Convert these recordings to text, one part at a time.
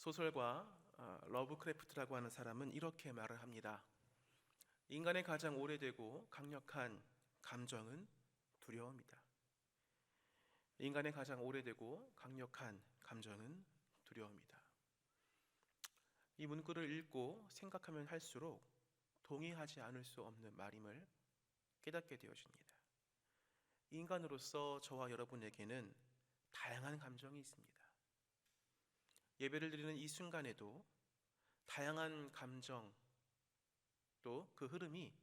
소설가 러브크래프트라고 하는 사람은 이렇게 말을 합니다. 인간의 가장 오래되고 강력한 감정은 두려움이다. 인간의 가장 오래되고 강력한 감정은 두려움이다. 이 문구를 읽고 생각하면 할수록 동의하지 않을 수 없는 말임을 깨닫게 되어집니다. 인간으로서 저와 여러분에게는 다양한 감정이 있습니다. 예배를 드리는 이 순간에도 다양한 감정 또 그 흐름이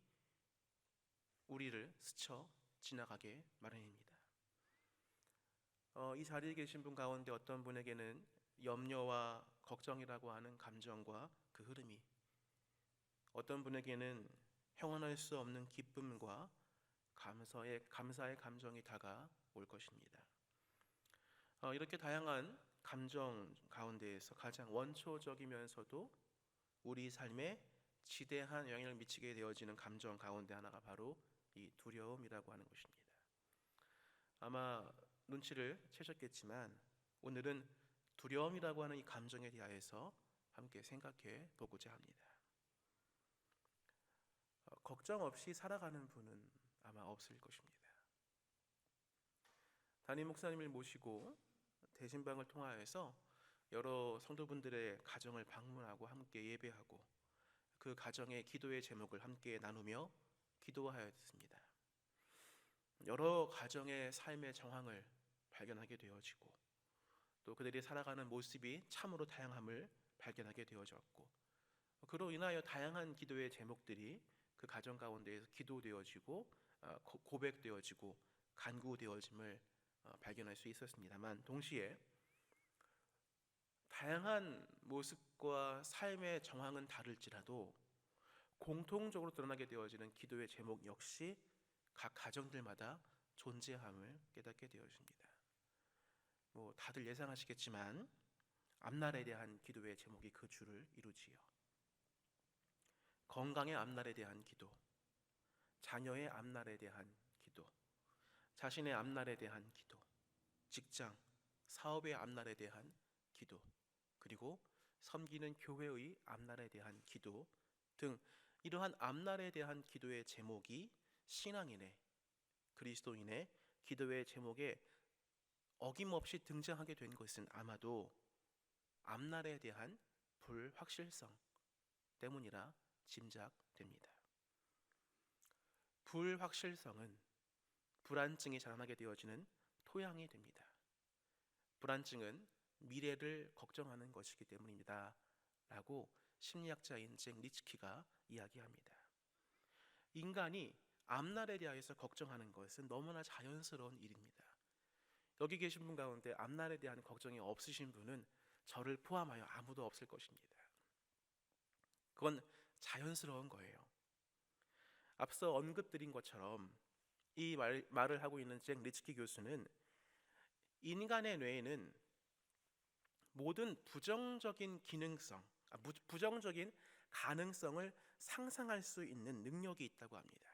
우리를 스쳐 지나가게 마련입니다. 이 자리에 계신 분 가운데 어떤 분에게는 염려와 걱정이라고 하는 감정과 그 흐름이, 어떤 분에게는 형언할 수 없는 기쁨과 감사의 감정이 다가올 것입니다. 이렇게 다양한 감정 가운데에서 가장 원초적이면서도 우리 삶에 지대한 영향을 미치게 되어지는 감정 가운데 하나가 바로 이 두려움이라고 하는 것입니다. 아마 눈치를 채셨겠지만 오늘은 두려움이라고 하는 이 감정에 대하여서 함께 생각해 보고자 합니다. 걱정 없이 살아가는 분은 아마 없을 것입니다. 담임 목사님을 모시고 대신방을 통하여서 여러 성도분들의 가정을 방문하고 함께 예배하고 그 가정의 기도의 제목을 함께 나누며 기도하였습니다. 여러 가정의 삶의 정황을 발견하게 되어지고 또 그들이 살아가는 모습이 참으로 다양함을 발견하게 되어졌고, 그로 인하여 다양한 기도의 제목들이 그 가정 가운데에서 기도되어지고 고백되어지고 간구되어짐을 발견할 수 있었습니다만, 동시에 다양한 모습과 삶의 정황은 다를지라도 공통적으로 드러나게 되어지는 기도의 제목 역시 각 가정들마다 존재함을 깨닫게 되어집니다. 다들 예상하시겠지만 앞날에 대한 기도의 제목이 그 줄을 이루지요. 건강의 앞날에 대한 기도, 자녀의 앞날에 대한 기도, 자신의 앞날에 대한 기도, 직장, 사업의 앞날에 대한 기도, 그리고 섬기는 교회의 앞날에 대한 기도 등 이러한 앞날에 대한 기도의 제목이 신앙인의, 그리스도인의 기도의 제목에 어김없이 등장하게 된 것은 아마도 앞날에 대한 불확실성 때문이라 짐작됩니다. 불확실성은 불안증이 자라나게 되어지는 토양이 됩니다. 불안증은 미래를 걱정하는 것이기 때문입니다 라고 심리학자인 잭 리츠키가 이야기합니다. 인간이 앞날에 대하여서 걱정하는 것은 너무나 자연스러운 일입니다. 여기 계신 분 가운데 앞날에 대한 걱정이 없으신 분은 저를 포함하여 아무도 없을 것입니다. 그건 자연스러운 거예요. 앞서 언급드린 것처럼 이 말을 하고 있는 잭 리츠키 교수는 인간의 뇌에는 모든 부정적인 부정적인 가능성을 상상할 수 있는 능력이 있다고 합니다.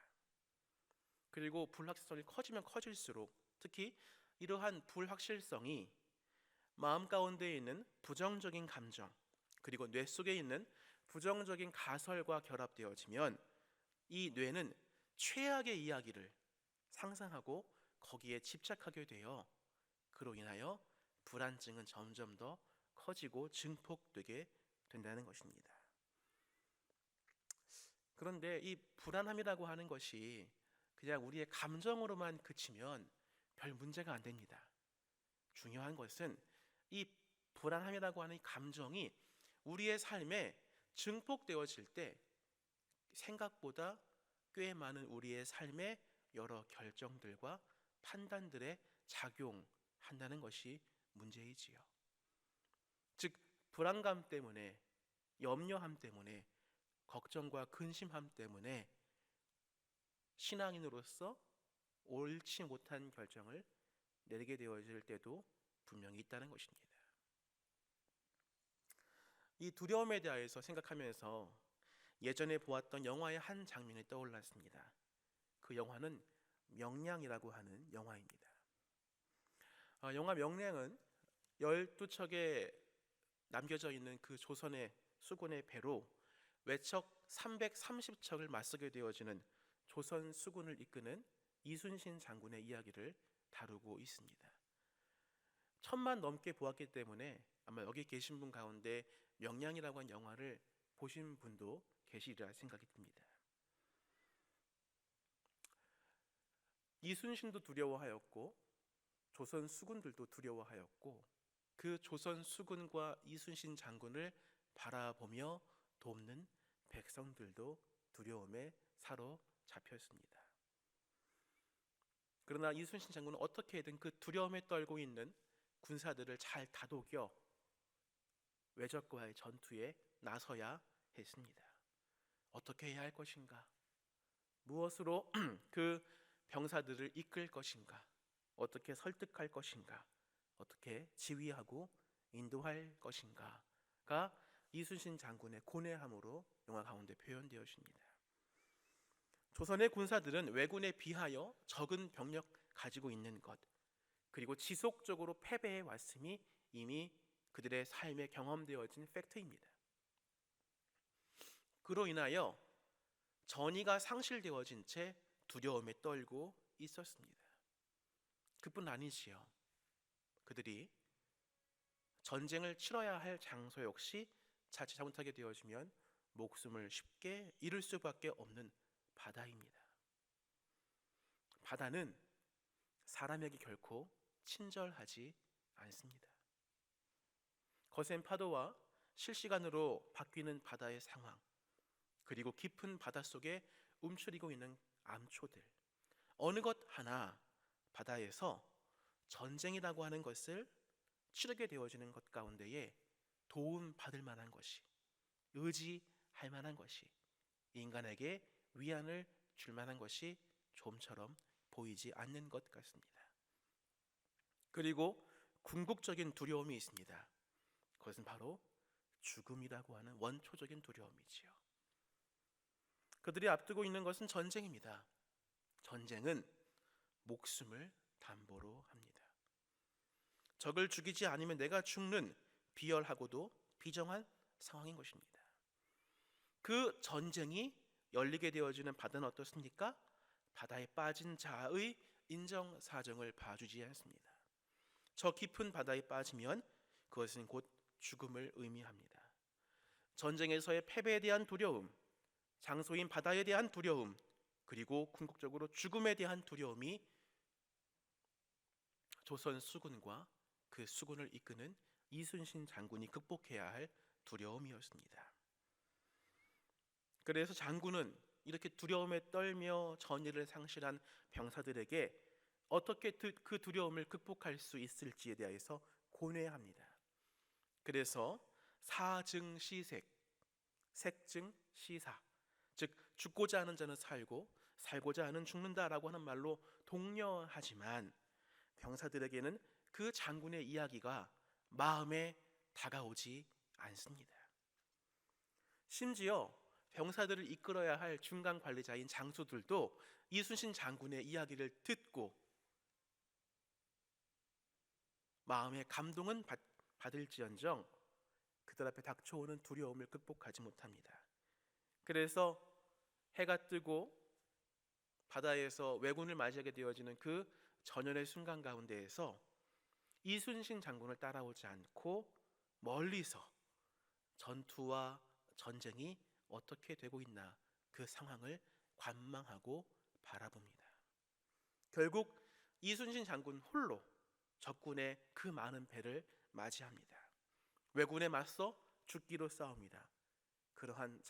그리고 불확실성이 커지면 커질수록 특히 이러한 불확실성이 마음 가운데 있는 부정적인 감정 그리고 뇌 속에 있는 부정적인 가설과 결합되어지면 이 뇌는 최악의 이야기를 상상하고 거기에 집착하게 되어 그로 인하여 불안증은 점점 더 커지고 증폭되게 된다는 것입니다. 그런데 이 불안함이라고 하는 것이 그냥 우리의 감정으로만 그치면 별 문제가 안 됩니다. 중요한 것은 이 불안함이라고 하는 이 감정이 우리의 삶에 증폭되어질 때 생각보다 꽤 많은 우리의 삶의 여러 결정들과 판단들에 작용한다는 것이 문제이지요. 즉 불안감 때문에, 염려함 때문에, 걱정과 근심함 때문에 신앙인으로서 옳지 못한 결정을 내리게 되어질 때도 분명히 있다는 것입니다. 이 두려움에 대해서 생각하면서 예전에 보았던 영화의 한 장면이 떠올랐습니다. 그 영화는 명량이라고 하는 영화입니다. 영화 명량은 12척의 남겨져 있는 그 조선의 수군의 배로 외척 330척을 맞서게 되어지는 조선 수군을 이끄는 이순신 장군의 이야기를 다루고 있습니다. 1000만 넘게 보았기 때문에 아마 여기 계신 분 가운데 명량이라고 한 영화를 보신 분도 계시리라 생각이 듭니다. 이순신도 두려워하였고 조선 수군들도 두려워하였고 그 조선 수군과 이순신 장군을 바라보며 돕는 백성들도 두려움에 사로잡혔습니다. 그러나 이순신 장군은 어떻게든 그 두려움에 떨고 있는 군사들을 잘 다독여 외적과의 전투에 나서야 했습니다. 어떻게 해야 할 것인가? 무엇으로 그 병사들을 이끌 것인가? 어떻게 설득할 것인가? 어떻게 지휘하고 인도할 것인가가 이순신 장군의 고뇌함으로 영화 가운데 표현되었습니다. 조선의 군사들은 왜군에 비하여 적은 병력 가지고 있는 것, 그리고 지속적으로 패배해 왔음이 이미 그들의 삶에 경험되어진 팩트입니다. 그로 인하여 전의가 상실되어진 채 두려움에 떨고 있었습니다. 그뿐 아니지요. 그들이 전쟁을 치러야 할 장소 역시 자칫 잘못하게 되어지면 목숨을 쉽게 잃을 수밖에 없는 바다입니다. 바다는 사람에게 결코 친절하지 않습니다. 거센 파도와 실시간으로 바뀌는 바다의 상황, 그리고 깊은 바닷속에 움츠리고 있는 암초들, 어느 것 하나 바다에서 전쟁이라고 하는 것을 치르게 되어지는 것 가운데에 도움받을 만한 것이, 의지할 만한 것이, 인간에게 위안을 줄 만한 것이 좀처럼 보이지 않는 것 같습니다. 그리고 궁극적인 두려움이 있습니다. 그것은 바로 죽음이라고 하는 원초적인 두려움이지요. 그들이 앞두고 있는 것은 전쟁입니다. 전쟁은 목숨을 담보로 합니다. 적을 죽이지 않으면 내가 죽는 비열하고도 비정한 상황인 것입니다. 그 전쟁이 열리게 되어지는 바다는 어떻습니까? 바다에 빠진 자의 인정사정을 봐주지 않습니다. 저 깊은 바다에 빠지면 그것은 곧 죽음을 의미합니다. 전쟁에서의 패배에 대한 두려움, 장소인 바다에 대한 두려움, 그리고 궁극적으로 죽음에 대한 두려움이 조선 수군과 그 수군을 이끄는 이순신 장군이 극복해야 할 두려움이었습니다. 그래서 장군은 이렇게 두려움에 떨며 전의를 상실한 병사들에게 어떻게 그 두려움을 극복할 수 있을지에 대해서 고뇌합니다. 그래서 사증시색, 색증시사, 즉 죽고자 하는 자는 살고 살고자 하는 죽는다라고 하는 말로 독려하지만 병사들에게는 그 장군의 이야기가 마음에 다가오지 않습니다. 심지어 병사들을 이끌어야 할 중간 관리자인 장수들도 이순신 장군의 이야기를 듣고 마음의 감동은 받을지언정 그들 앞에 닥쳐오는 두려움을 극복하지 못합니다. 그래서 해가 뜨고 바다에서 왜군을 맞이하게 되어지는 그 전연의 순간 가운데에서 이순신 장군을 따라오지 않고 멀리서 전투와 전쟁이 어떻게 되고 있나 그 상황을 관망하고 바라봅니다. 결국 이순신 장군 홀로 적군의 그 많은 배를 맞이합니다. 왜군에 맞서 죽기로 싸웁니다. 그러한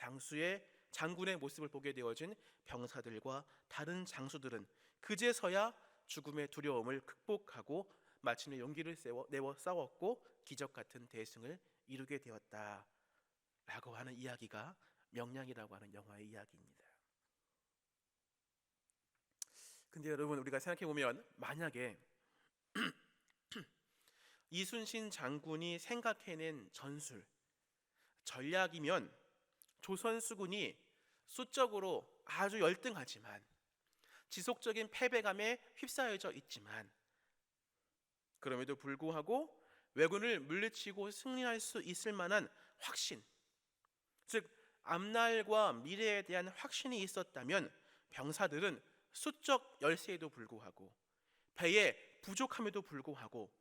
장군의 모습을 보게 되어진 병사들과 다른 장수들은 그제서야 죽음의 두려움을 극복하고 마침내 용기를 내어 싸웠고 기적 같은 대승을 이루게 되었다라고 하는 이야기가 명량이라고 하는 영화의 이야기입니다. 근데 여러분, 우리가 생각해 보면 만약에 이순신 장군이 생각해낸 전술, 전략이면 조선 수군이 수적으로 아주 열등하지만 지속적인 패배감에 휩싸여져 있지만 그럼에도 불구하고 왜군을 물리치고 승리할 수 있을 만한 확신, 즉 앞날과 미래에 대한 확신이 있었다면 병사들은 수적 열세에도 불구하고 배의 부족함에도 불구하고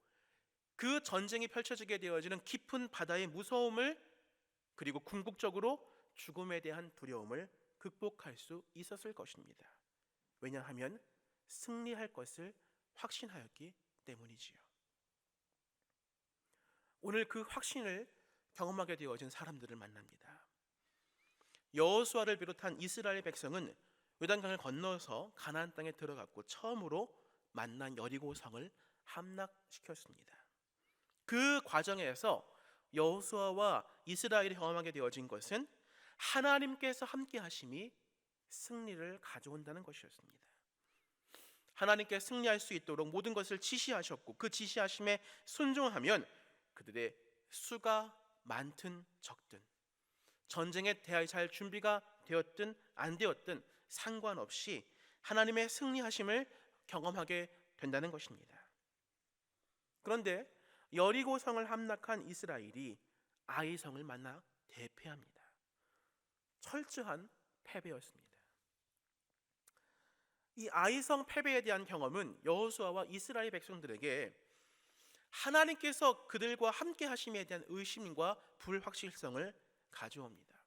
그 전쟁이 펼쳐지게 되어지는 깊은 바다의 무서움을, 그리고 궁극적으로 죽음에 대한 두려움을 극복할 수 있었을 것입니다. 왜냐하면 승리할 것을 확신하였기 때문이지요. 오늘 그 확신을 경험하게 되어진 사람들을 만납니다. 여호수아를 비롯한 이스라엘 백성은 요단강을 건너서 가나안 땅에 들어갔고 처음으로 만난 여리고 성을 함락시켰습니다. 그 과정에서 여호수아와 이스라엘이 경험하게 되어진 것은 하나님께서 함께 하심이 승리를 가져온다는 것이었습니다. 하나님께 승리할 수 있도록 모든 것을 지시하셨고 그 지시하심에 순종하면 그들의 수가 많든 적든, 전쟁에 대할 잘 준비가 되었든 안 되었든 상관없이 하나님의 승리하심을 경험하게 된다는 것입니다. 그런데 여리고 성을 함락한 이스라엘이 아이 성을 만나 대패합니다. 철저한 패배였습니다. 이 아이 성 패배에 대한 경험은 여호수아와 이스라엘 백성들에게 하나님께서 그들과 함께 하심에 대한 의심과 불확실성을 가져옵니다.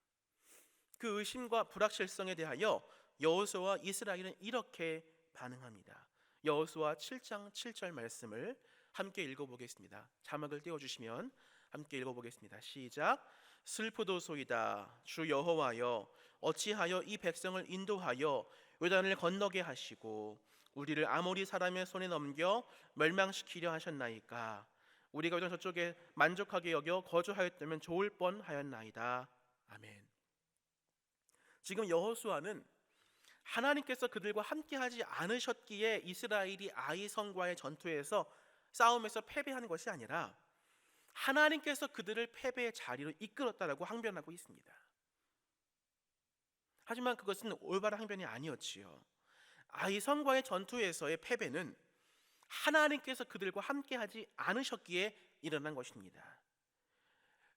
그 의심과 불확실성에 대하여 여호수아와 이스라엘은 이렇게 반응합니다. 여호수아 7장 7절 말씀을 함께 읽어보겠습니다. 자막을 띄워주시면 함께 읽어보겠습니다. 시작. 슬프도소이다 주 여호와여, 어찌하여 이 백성을 인도하여 요단을 건너게 하시고 우리를 아모리 사람의 손에 넘겨 멸망시키려 하셨나이까. 우리가 요단 저쪽에 만족하게 여겨 거주하였다면 좋을 뻔하였나이다. 아멘. 지금 여호수아는 하나님께서 그들과 함께하지 않으셨기에 이스라엘이 아이 성과의 전투에서 싸움에서 패배한 것이 아니라 하나님께서 그들을 패배의 자리로 이끌었다라고 항변하고 있습니다. 하지만 그것은 올바른 항변이 아니었지요. 아이 성과의 전투에서의 패배는 하나님께서 그들과 함께하지 않으셨기에 일어난 것입니다.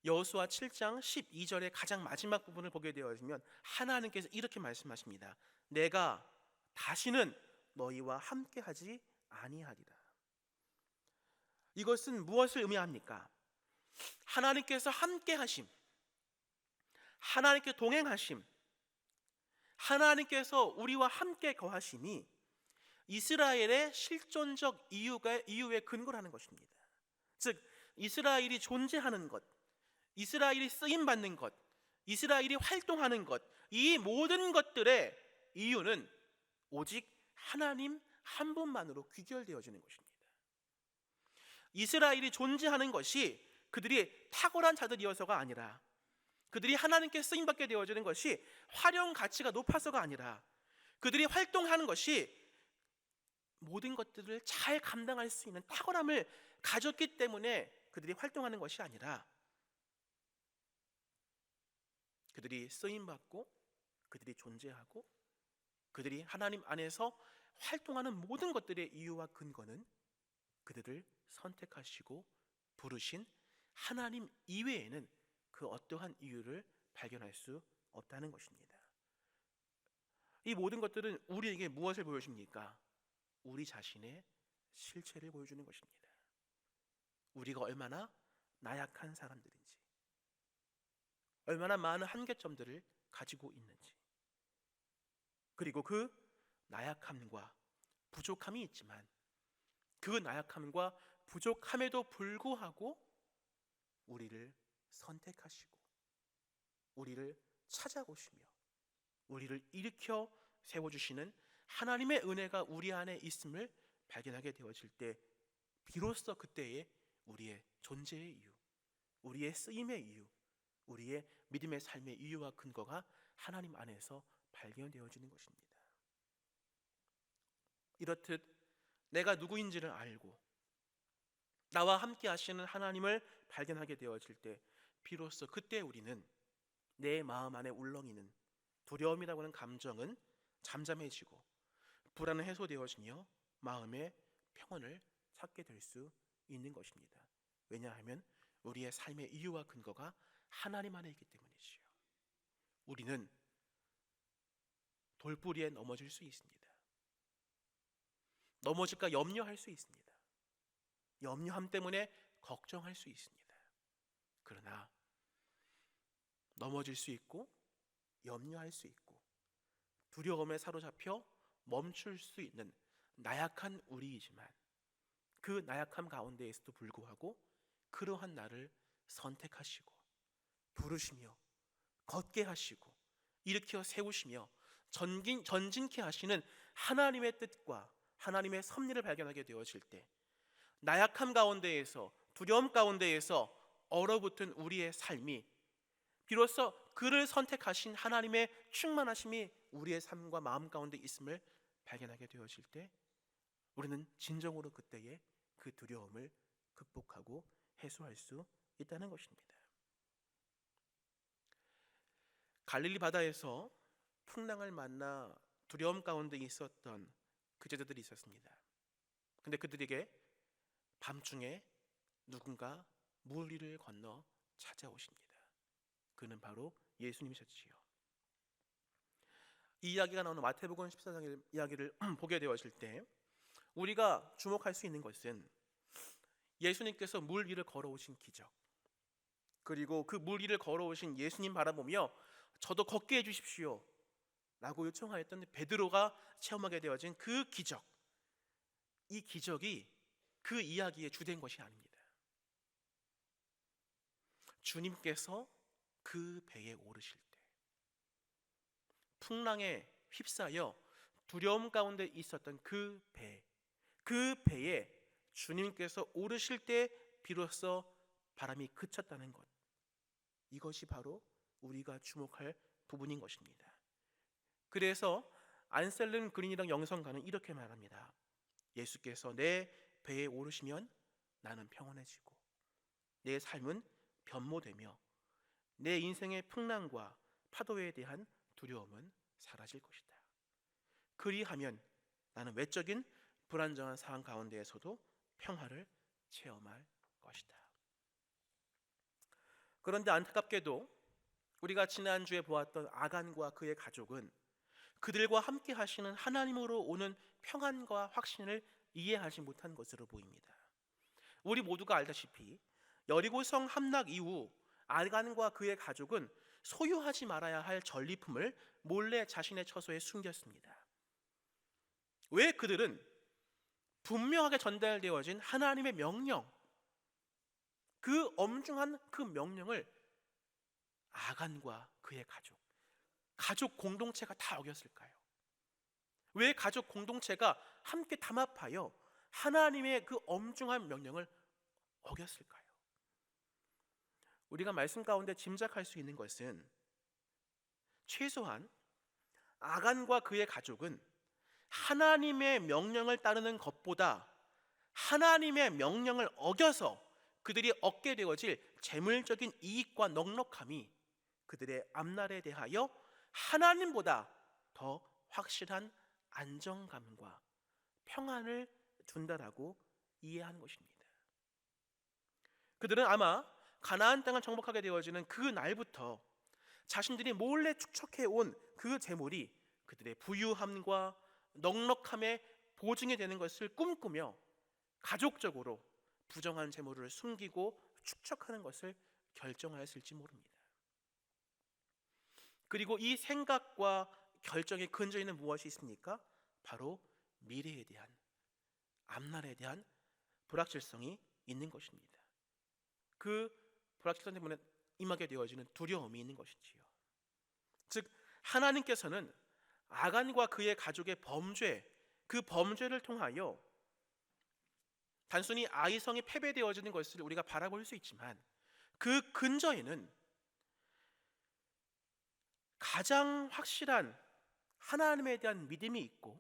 여호수아 7장 12절의 가장 마지막 부분을 보게 되어지면 하나님께서 이렇게 말씀하십니다. 내가 다시는 너희와 함께하지 아니하리라. 이것은 무엇을 의미합니까? 하나님께서 함께하심, 하나님께 동행하심, 하나님께서 우리와 함께 거하심이 이스라엘의 실존적 이유의 근거라는 것입니다. 즉 이스라엘이 존재하는 것, 이스라엘이 쓰임받는 것, 이스라엘이 활동하는 것, 이 모든 것들의 이유는 오직 하나님 한 분만으로 귀결되어지는 것입니다. 이스라엘이 존재하는 것이 그들이 탁월한 자들이어서가 아니라, 그들이 하나님께 쓰임받게 되어지는 것이 활용 가치가 높아서가 아니라, 그들이 활동하는 것이 모든 것들을 잘 감당할 수 있는 탁월함을 가졌기 때문에 그들이 활동하는 것이 아니라, 그들이 쓰임받고 그들이 존재하고 그들이 하나님 안에서 활동하는 모든 것들의 이유와 근거는 그들을 선택하시고 부르신 하나님 이외에는 그 어떠한 이유를 발견할 수 없다는 것입니다. 이 모든 것들은 우리에게 무엇을 보여줍니까? 우리 자신의 실체를 보여주는 것입니다. 우리가 얼마나 나약한 사람들인지, 얼마나 많은 한계점들을 가지고 있는지, 그리고 그 나약함과 부족함이 있지만 그 나약함과 부족함에도 불구하고 우리를 선택하시고 우리를 찾아오시며 우리를 일으켜 세워주시는 하나님의 은혜가 우리 안에 있음을 발견하게 되어질 때 비로소 그때에 우리의 존재의 이유, 우리의 쓰임의 이유, 우리의 믿음의 삶의 이유와 근거가 하나님 안에서 발견되어지는 것입니다. 이렇듯 내가 누구인지를 알고 나와 함께 하시는 하나님을 발견하게 되어질 때 비로소 그때 우리는 내 마음 안에 울렁이는 두려움이라고 하는 감정은 잠잠해지고 불안은 해소되어지며 마음의 평온을 찾게 될 수 있는 것입니다. 왜냐하면 우리의 삶의 이유와 근거가 하나님 안에 있기 때문이지요. 우리는 돌뿌리에 넘어질 수 있습니다. 넘어질까 염려할 수 있습니다. 염려함 때문에 걱정할 수 있습니다. 그러나 넘어질 수 있고 염려할 수 있고 두려움에 사로잡혀 멈출 수 있는 나약한 우리이지만 그 나약함 가운데에서도 불구하고 그러한 나를 선택하시고 부르시며 걷게 하시고 일으켜 세우시며 전진케 하시는 하나님의 뜻과 하나님의 섭리를 발견하게 되어질 때 나약함 가운데에서 두려움 가운데에서 얼어붙은 우리의 삶이 비로소 그를 선택하신 하나님의 충만하심이 우리의 삶과 마음 가운데 있음을 발견하게 되어질 때 우리는 진정으로 그때의 그 두려움을 극복하고 해소할 수 있다는 것입니다. 갈릴리 바다에서 풍랑을 만나 두려움 가운데 있었던 그 제자들이 있었습니다. 근데 그들에게 밤중에 누군가 물 위를 건너 찾아오십니다. 그는 바로 예수님이셨지요. 이 이야기가 나오는 마태복음 14장 이야기를 보게 되어질 때 우리가 주목할 수 있는 것은 예수님께서 물 위를 걸어오신 기적, 그리고 그 물 위를 걸어오신 예수님 바라보며 저도 걷게 해주십시오 라고 요청하였던 베드로가 체험하게 되어진 그 기적, 이 기적이 그 이야기의 주된 것이 아닙니다. 주님께서 그 배에 오르실 때 풍랑에 휩싸여 두려움 가운데 있었던 그 배에 주님께서 오르실 때 비로소 바람이 그쳤다는 것, 이것이 바로 우리가 주목할 부분인 것입니다. 그래서 안셀름 그린이랑 영성가는 이렇게 말합니다. 예수께서 내 배에 오르시면 나는 평온해지고 내 삶은 변모되며 내 인생의 풍랑과 파도에 대한 두려움은 사라질 것이다. 그리하면 나는 외적인 불안정한 상황 가운데에서도 평화를 체험할 것이다. 그런데 안타깝게도 우리가 지난주에 보았던 아간과 그의 가족은 그들과 함께 하시는 하나님으로 오는 평안과 확신을 이해하지 못한 것으로 보입니다. 우리 모두가 알다시피 여리고성 함락 이후 아간과 그의 가족은 소유하지 말아야 할 전리품을 몰래 자신의 처소에 숨겼습니다. 왜 그들은 분명하게 전달되어진 하나님의 명령, 그 엄중한 그 명령을 아간과 그의 가족 공동체가 다 어겼을까요? 왜 가족 공동체가 함께 담합하여 하나님의 그 엄중한 명령을 어겼을까요? 우리가 말씀 가운데 짐작할 수 있는 것은 최소한 아간과 그의 가족은 하나님의 명령을 따르는 것보다 하나님의 명령을 어겨서 그들이 얻게 되어질 재물적인 이익과 넉넉함이 그들의 앞날에 대하여 하나님보다 더 확실한 안정감과 평안을 준다라고 이해한 것입니다. 그들은 아마 가나안 땅을 정복하게 되어지는 그 날부터 자신들이 몰래 축적해온 그 재물이 그들의 부유함과 넉넉함의 보증이 되는 것을 꿈꾸며 가족적으로 부정한 재물을 숨기고 축적하는 것을 결정하였을지 모릅니다. 그리고 이 생각과 결정의 근저에는 무엇이 있습니까? 바로 미래에 대한, 앞날에 대한 불확실성이 있는 것입니다. 그 불확실성 때문에 임하게 되어지는 두려움이 있는 것이지요. 즉 하나님께서는 아간과 그의 가족의 범죄, 그 범죄를 통하여 단순히 아이성이 패배되어지는 것을 우리가 바라볼 수 있지만 그 근저에는 가장 확실한 하나님에 대한 믿음이 있고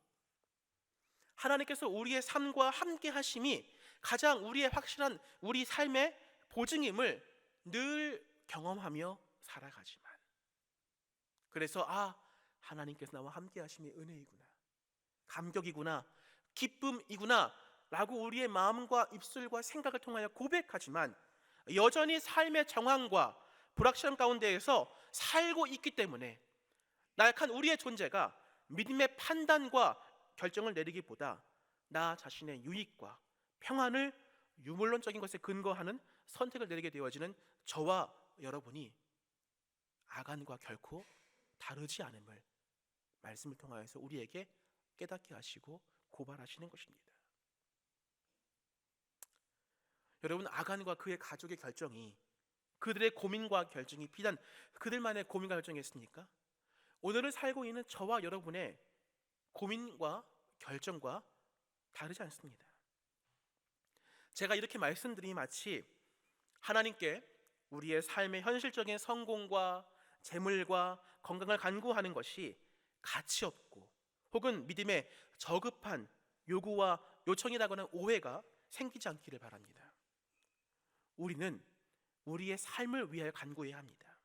하나님께서 우리의 삶과 함께 하심이 가장 우리의 확실한 우리 삶의 보증임을 늘 경험하며 살아가지만 그래서 하나님께서 나와 함께 하심이 은혜이구나, 감격이구나, 기쁨이구나 라고 우리의 마음과 입술과 생각을 통하여 고백하지만 여전히 삶의 정황과 불확실함 가운데에서 살고 있기 때문에 나약한 우리의 존재가 믿음의 판단과 결정을 내리기보다 나 자신의 유익과 평안을 유물론적인 것에 근거하는 선택을 내리게 되어지는 저와 여러분이 아간과 결코 다르지 않음을 말씀을 통하여서 우리에게 깨닫게 하시고 고발하시는 것입니다. 여러분, 아간과 그의 가족의 결정이 그들의 고민과 결정이 비단 그들만의 고민과 결정이었습니까? 오늘을 살고 있는 저와 여러분의 고민과 결정과 다르지 않습니다. 제가 이렇게 말씀드리니 마치 하나님께 우리의 삶의 현실적인 성공과 재물과 건강을 간구하는 것이 가치 없고 혹은 믿음의 저급한 요구와 요청이라고는 오해가 생기지 않기를 바랍니다. 우리는 우리의 삶을 위하여 간구해야 합니다.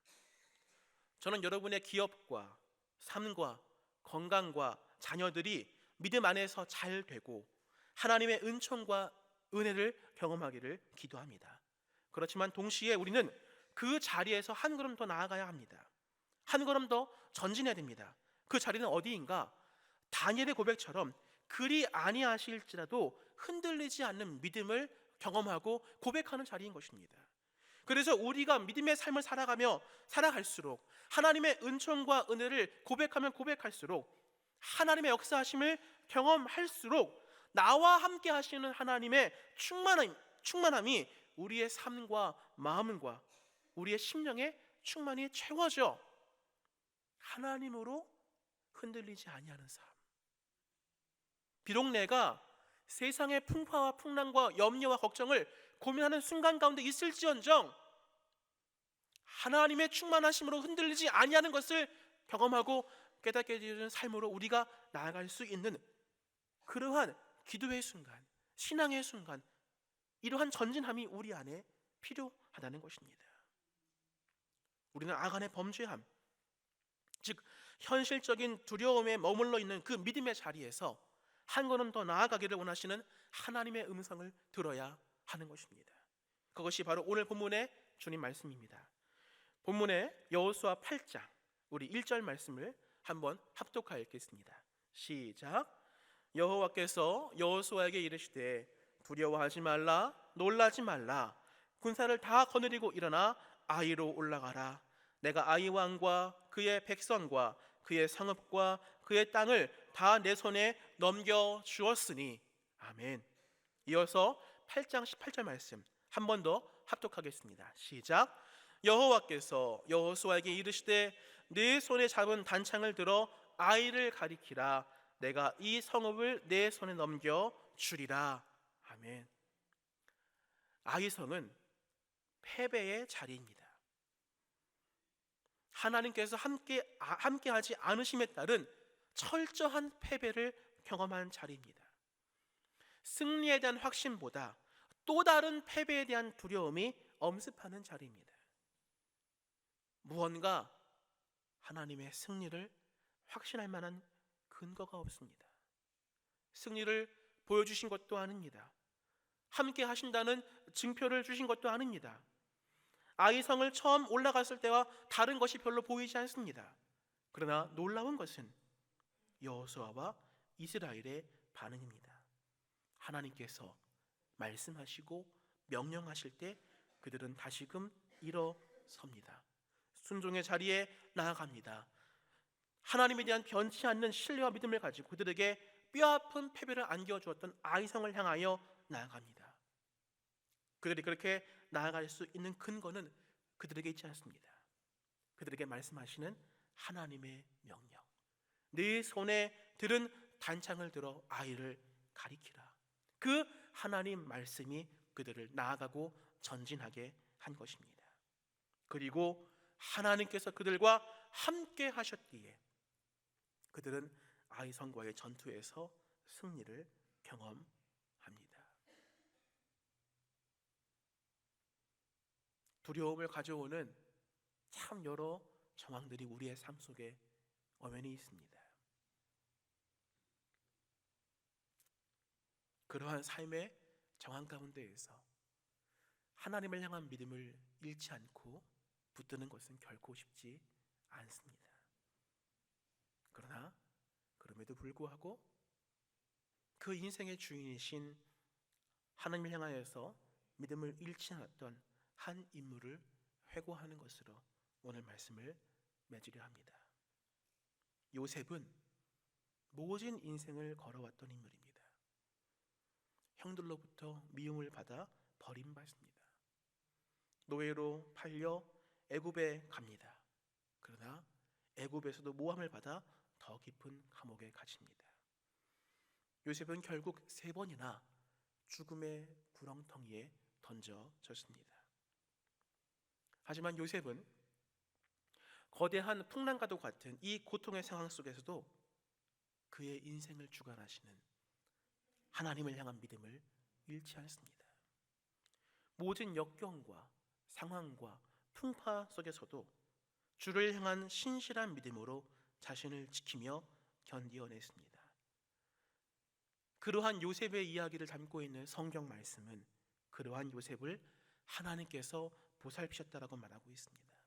저는 여러분의 기업과 삶과 건강과 자녀들이 믿음 안에서 잘 되고 하나님의 은총과 은혜를 경험하기를 기도합니다. 그렇지만 동시에 우리는 그 자리에서 한 걸음 더 나아가야 합니다. 한 걸음 더 전진해야 됩니다. 그 자리는 어디인가? 다니엘의 고백처럼 그리 아니하실지라도 흔들리지 않는 믿음을 경험하고 고백하는 자리인 것입니다. 그래서 우리가 믿음의 삶을 살아갈수록 하나님의 은총과 은혜를 고백하면 고백할수록 하나님의 역사하심을 경험할수록 나와 함께 하시는 하나님의 충만함이 우리의 삶과 마음과 우리의 심령에 충만히 채워져 하나님으로 흔들리지 아니하는 삶. 비록 내가 세상의 풍파와 풍랑과 염려와 걱정을 고민하는 순간 가운데 있을지언정 하나님의 충만하심으로 흔들리지 아니하는 것을 경험하고 깨닫게 되는 삶으로 우리가 나아갈 수 있는 그러한 기도의 순간, 신앙의 순간, 이러한 전진함이 우리 안에 필요하다는 것입니다. 우리는 아간의 범죄함, 즉 현실적인 두려움에 머물러 있는 그 믿음의 자리에서 한 걸음 더 나아가기를 원하시는 하나님의 음성을 들어야 하는 것입니다. 그것이 바로 오늘 본문의 주님 말씀입니다. 본문의 여호수아 8장 우리 1절 말씀을 한번 합독하여 읽겠습니다. 시작. 여호와께서 여호수아에게 이르시되 두려워하지 말라, 놀라지 말라. 군사를 다 거느리고 일어나 아이로 올라가라. 내가 아이 왕과 그의 백성과 그의 성읍과 그의 땅을 다 내 손에 넘겨 주었으니. 아멘. 이어서 8장 18절 말씀 한 번 더 합독하겠습니다. 시작. 여호와께서 여호수아에게 이르시되 네 손에 잡은 단창을 들어 아이를 가리키라. 내가 이 성읍을 내 손에 넘겨 주리라. 아멘. 아이성은 패배의 자리입니다. 하나님께서 함께하지 않으심에 따른 철저한 패배를 경험한 자리입니다. 승리에 대한 확신보다 또 다른 패배에 대한 두려움이 엄습하는 자리입니다. 무언가 하나님의 승리를 확신할 만한 근거가 없습니다. 승리를 보여주신 것도 아닙니다. 함께 하신다는 증표를 주신 것도 아닙니다. 아이성을 처음 올라갔을 때와 다른 것이 별로 보이지 않습니다. 그러나 놀라운 것은 여호수아와 이스라엘의 반응입니다. 하나님께서 말씀하시고 명령하실 때 그들은 다시금 일어섭니다. 순종의 자리에 나아갑니다. 하나님에 대한 변치 않는 신뢰와 믿음을 가지고 그들에게 뼈아픈 패배를 안겨주었던 아이성을 향하여 나아갑니다. 그들이 그렇게 나아갈 수 있는 근거는 그들에게 있지 않습니다. 그들에게 말씀하시는 하나님의 명령, 네 손에 들은 단창을 들어 아이를 가리키라. 그 하나님 말씀이 그들을 나아가고 전진하게 한 것입니다. 그리고 하나님께서 그들과 함께 하셨기에 그들은 아이성과의 전투에서 승리를 경험합니다. 두려움을 가져오는 참 여러 정황들이 우리의 삶 속에 엄연히 있습니다. 그러한 삶의 정황 가운데에서 하나님을 향한 믿음을 잃지 않고 붙드는 것은 결코 쉽지 않습니다. 그러나 그럼에도 불구하고 그 인생의 주인이신 하나님을 향하여서 믿음을 잃지 않았던 한 인물을 회고하는 것으로 오늘 말씀을 맺으려 합니다. 요셉은 모진 인생을 걸어왔던 인물입니다. 형들로부터 미움을 받아 버림받습니다. 노예로 팔려 애굽에 갑니다. 그러나 애굽에서도 모함을 받아 더 깊은 감옥에 갇힙니다. 요셉은 결국 3번이나 죽음의 구렁텅이에 던져졌습니다. 하지만 요셉은 거대한 풍랑과도 같은 이 고통의 상황 속에서도 그의 인생을 주관하시는 하나님을 향한 믿음을 잃지 않습니다. 모든 역경과 상황과 풍파 속에서도 주를 향한 신실한 믿음으로 자신을 지키며 견디어냈습니다. 그러한 요셉의 이야기를 담고 있는 성경 말씀은 그러한 요셉을 하나님께서 보살피셨다라고 말하고 있습니다.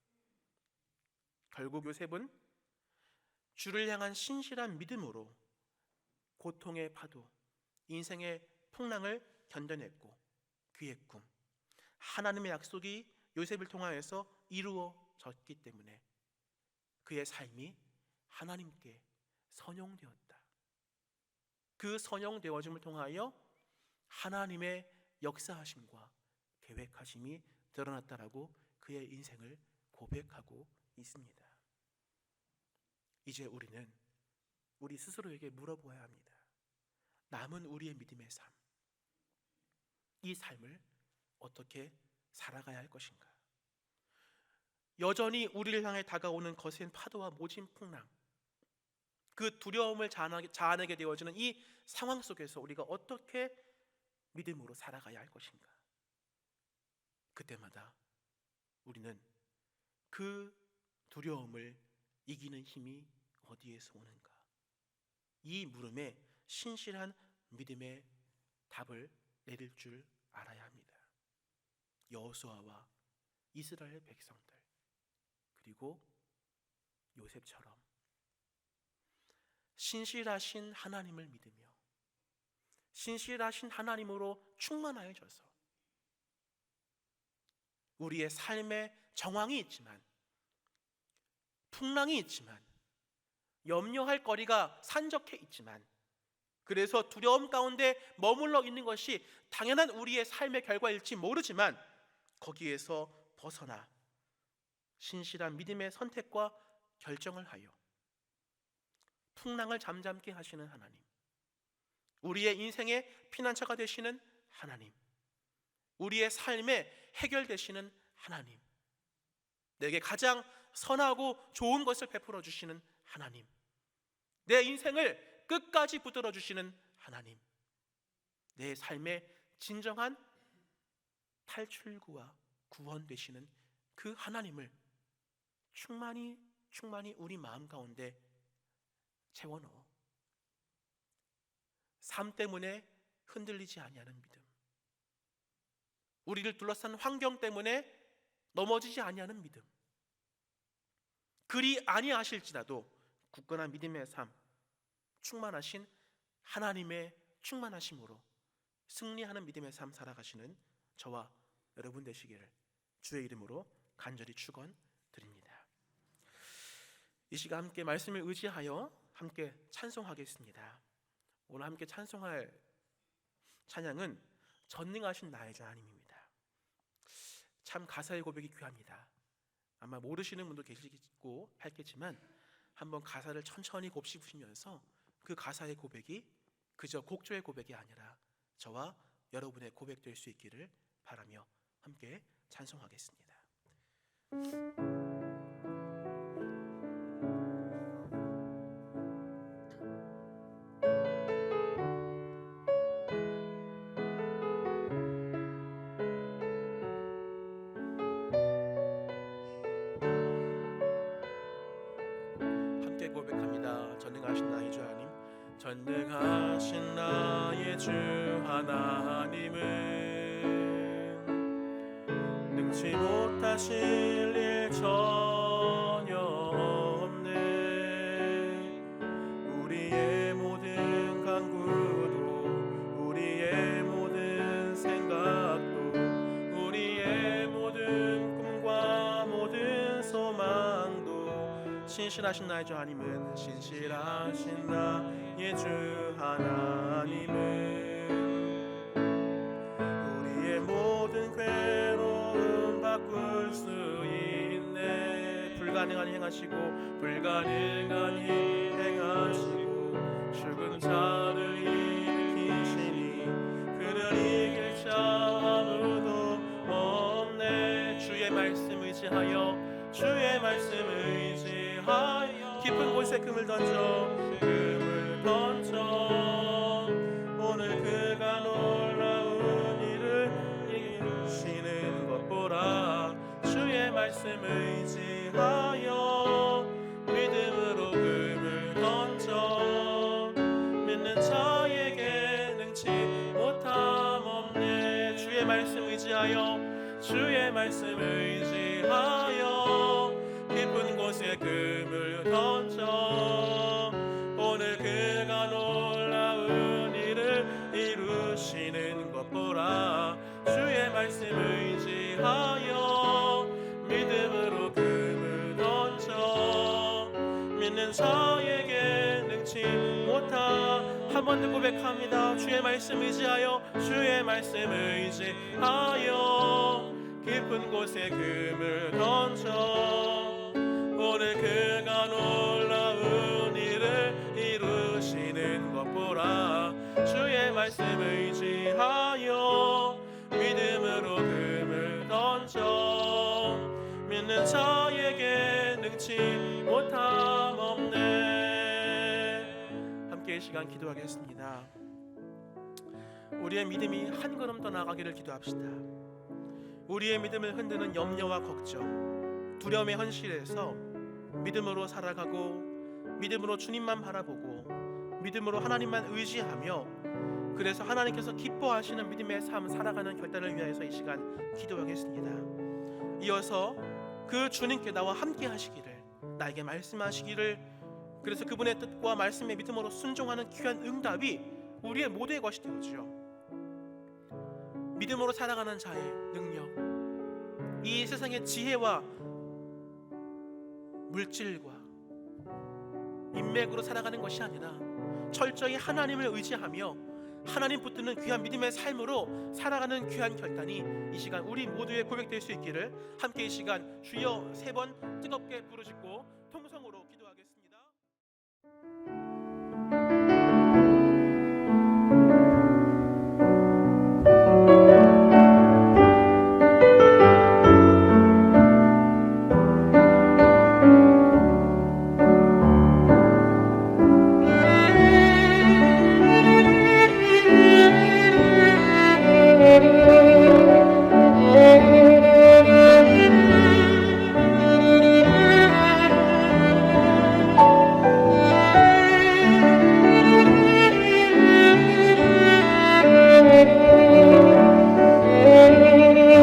결국 요셉은 주를 향한 신실한 믿음으로 고통의 파도, 인생의 풍랑을 견뎌냈고 그의 꿈, 하나님의 약속이 요셉을 통하여서 이루어졌기 때문에 그의 삶이 하나님께 선용되었다. 그 선용되어짐을 통하여 하나님의 역사하심과 계획하심이 드러났다라고 그의 인생을 고백하고 있습니다. 이제 우리는 우리 스스로에게 물어보아야 합니다. 남은 우리의 믿음의 삶, 이 삶을 어떻게 살아가야 할 것인가? 여전히 우리를 향해 다가오는 거센 파도와 모진 풍랑, 그 두려움을 자아내게 되어지는 이 상황 속에서 우리가 어떻게 믿음으로 살아가야 할 것인가? 그때마다 우리는 그 두려움을 이기는 힘이 어디에서 오는가? 이 물음에 신실한 믿음의 답을 내릴 줄 알아야 합니다. 여호수아와 이스라엘 백성들, 그리고 요셉처럼 신실하신 하나님을 믿으며 신실하신 하나님으로 충만하여져서 우리의 삶에 정황이 있지만, 풍랑이 있지만, 염려할 거리가 산적해 있지만, 그래서 두려움 가운데 머물러 있는 것이 당연한 우리의 삶의 결과일지 모르지만 거기에서 벗어나 신실한 믿음의 선택과 결정을 하여 풍랑을 잠잠케 하시는 하나님, 우리의 인생의 피난처가 되시는 하나님, 우리의 삶에 해결되시는 하나님, 내게 가장 선하고 좋은 것을 베풀어 주시는 하나님, 내 인생을 끝까지 붙들어 주시는 하나님, 내 삶의 진정한 탈출구와 구원 되시는 그 하나님을 충만히 우리 마음 가운데 채워넣어 삶 때문에 흔들리지 아니하는 믿음, 우리를 둘러싼 환경 때문에 넘어지지 아니하는 믿음, 그리 아니하실지라도 굳건한 믿음의 삶, 충만하신 하나님의 충만하심으로 승리하는 믿음의 삶 살아가시는 저와 여러분 되시기를 주의 이름으로 간절히 축원드립니다. 이 시간 함께 말씀을 의지하여 함께 찬송하겠습니다. 오늘 함께 찬송할 찬양은 전능하신 나의 주 하나님입니다. 참 가사의 고백이 귀합니다. 아마 모르시는 분도 계시고 하겠지만 한번 가사를 천천히 곱씹으시면서 그 가사의 고백이 그저 곡조의 고백이 아니라 저와 여러분의 고백될 수 있기를 바라며 함께 찬송하겠습니다. 함께 고백합니다. 전능하신 나의 주 하나님, 전능하신 나의 주 하나님은 능치 못하실 일 전혀 없네. 우리의 모든 간구도 우리의 모든 생각도 우리의 모든 꿈과 모든 소망도 신실하신 나의 주 하나님은 신실하신 나의 주 하나님은 우리의 모든 괴로움 바꿀 수 있네. 불가능한 행하시고 불가능한 행하시고 죽은 자를 일으키시니 그를 이길 자 아무도 없네. 주의 말씀 의지하여 주의 말씀 의지하여 깊은 곳에 금을 던져 오늘 그가 놀라운 일을 이루시는 것 보라. 주의 말씀 의지하여 믿음으로 금을 던져 믿는 자에게 능치 못함 없네. 주의 말씀 의지하여 주의 말씀 의지하여 깊은 곳에 금을 던져 오늘 그가 놀라운 일을 이루시는 것 보라. 주의 말씀 의지하여 믿음으로 금을 던져 믿는 자에게 능치 못하. 한 번 더 고백합니다. 주의 말씀 의지하여 주의 말씀 의지하여 깊은 곳에 금을 던져 오늘 그가 놀라운 일을 이루시는 것 보라. 주의 말씀 의지하여 믿음으로 금을 던져 믿는 자에게 능치 못함 없네. 함께 이 시간 기도하겠습니다. 우리의 믿음이 한 걸음 더 나아가기를 기도합시다. 우리의 믿음을 흔드는 염려와 걱정, 두려움의 현실에서 믿음으로 살아가고 믿음으로 주님만 바라보고 믿음으로 하나님만 의지하며 그래서 하나님께서 기뻐하시는 믿음의 삶 살아가는 결단을 위하여서 이 시간 기도하겠습니다. 이어서 그 주님께 나와 함께 하시기를, 나에게 말씀하시기를, 그래서 그분의 뜻과 말씀의 믿음으로 순종하는 귀한 응답이 우리의 모두의 것이 되어지요. 믿음으로 살아가는 자의 능력, 이 세상의 지혜와 물질과 인맥으로 살아가는 것이 아니라 철저히 하나님을 의지하며 하나님 붙드는 귀한 믿음의 삶으로 살아가는 귀한 결단이 이 시간 우리 모두의 고백될 수 있기를 함께 이 시간 주여 3번 뜨겁게 부르짖고 통성으로 기도하겠습니다.